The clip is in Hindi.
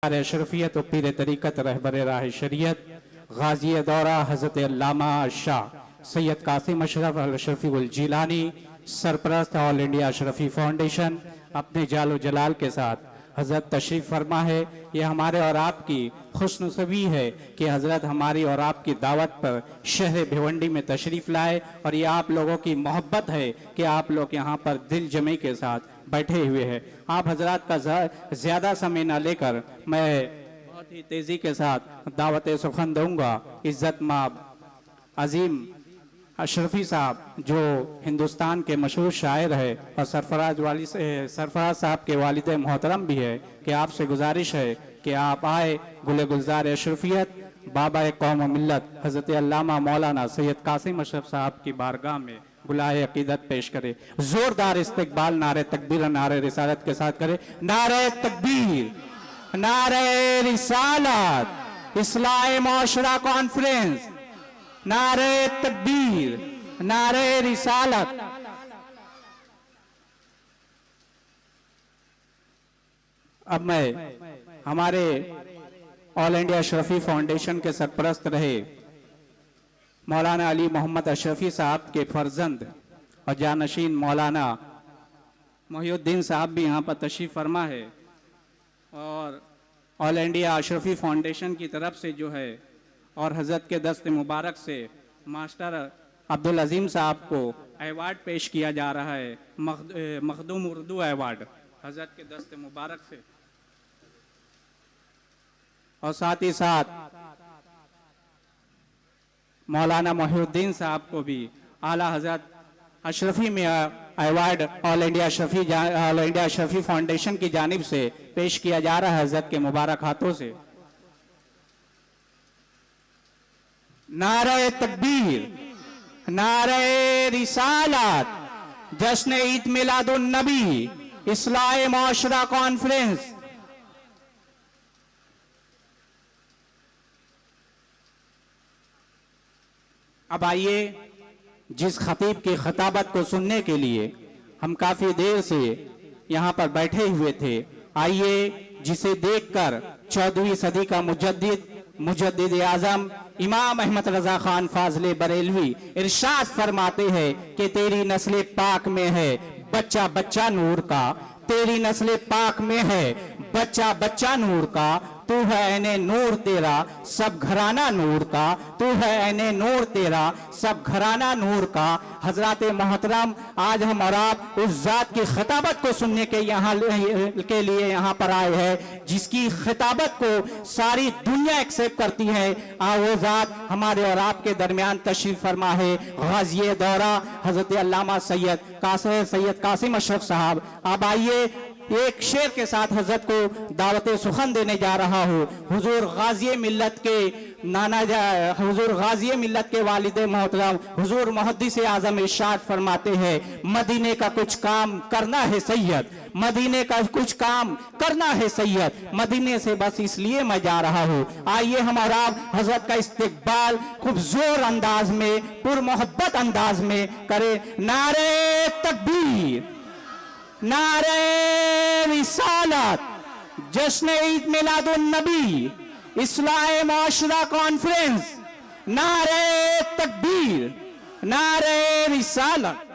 अशरफियत व पीर तरीक़त रहबर राह शरीयत गाजी दौरा हज़रत अल्लामा शाह सैयद कासिम अशरफ अशरफी उल जीलानी सरपरस्त ऑल इंडिया अशरफी फाउंडेशन अपने जालो जलाल के साथ हज़रत तशरीफ़ फरमा है। ये हमारे और आपकी खुशनसीबी है कि हज़रत हमारी और आपकी दावत पर शहर भिवंडी में तशरीफ़ लाए और ये आप लोगों की मोहब्बत है कि आप लोग यहाँ पर दिल जमे के साथ बैठे हुए हैं। आप हजरात का ज़्यादा समय ना लेकर मैं बहुत ही तेज़ी के साथ दावत सुखन दूंगा। इज़्ज़त माब अजीम अशरफी साहब जो हिंदुस्तान के मशहूर शायर है और सरफराज साहब के वालिद मोहतरम भी है कि आपसे गुजारिश है कि आप आए गुले गुलजार अशरफियत बाबा कौम मिल्लत हज़रत अल्लामा मौलाना सैयद कासिम अशरफ साहब की बारगाह में गुलाए अकीदत पेश करे। जोरदार इस्तकबाल नारे तकबीर नारे रिसालत के साथ करे। नारे तकबीर, नारे रिसालत, इस्लाह माशरा कॉन्फ्रेंस, नारे तकबीर, नारे रिसालत। अब मैं हमारे ऑल इंडिया अशरफी फाउंडेशन के सरपरस्त रहे मौलाना अली मोहम्मद अशरफी साहब के फर्जंद और जानशीन मौलाना मोहिउद्दीन साहब भी यहाँ पर तशरीफ़ फरमा है और ऑल इंडिया अशरफी फाउंडेशन की तरफ से जो है और हज़रत के दस्त मुबारक से मास्टर अब्दुल अजीम साहब को अवार्ड पेश किया जा रहा है, मखदूम उर्दू अवार्ड हज़रत के दस्त मुबारक से। और साथ ही साथ मौलाना मोहिउद्दीन साहब को भी आला हज़रत अशरफी में award all India Ashrafi foundation की जानिब से पेश किया जा रहा है हज़रत के मुबारक हाथों से। नारे तकबीर, नारे रिसालत, जश्न ईद मिलादुन नबी, इस्लाह माशरा कॉन्फ्रेंस। अब आइए जिस खतीब की खताबत को सुनने के लिए हम काफी देर से यहाँ पर बैठे हुए थे, आइए जिसे देखकर 14वीं सदी का मुजद्दिद आजम इमाम अहमद रजा खान फाजले बरेलवी इरशाद फरमाते हैं कि तेरी नस्ल पाक में है बच्चा बच्चा नूर का, तेरी नस्ल पाक में है बच्चा बच्चा नूर का, तू है ऐने नूर तेरा सब घराना नूर का, तू है ऐने नूर तेरा सब घराना नूर का। हजरात मोहतरम, आज हम और आप उस जात की खिताबत को सुनने के लिए यहाँ पर आए हैं जिसकी खिताबत को सारी दुनिया एक्सेप्ट करती है। वो जात हमारे और आपके दरमियान तशरीफ फरमा है गाजी दौरा हजरत अल्लामा सैयद कासिम अशरफ साहब। अब आइए एक शेर के साथ हजरत को दावत सुखन देने जा रहा हूँ। हुजूर गाजी मिल्लत के हुजूर गाजी मिल्लत के वालिद मोहतरम हुजूर मुहद्दिस आजम इरशाद फरमाते हैं, मदीने का कुछ काम करना है सैयद, मदीने का कुछ काम करना है सैयद, मदीने से बस इसलिए मैं जा रहा हूँ। आइए हम और आप हजरत का इस्तकबाल खूब जोर अंदाज में पुर मोहब्बत अंदाज में करें। नारे तकबीर, नारे रिसालत, जश्न ईद मिलादुन नबी, इस्लाह माशरा कॉन्फ्रेंस, नारे तकबीर, नारे रिसालत।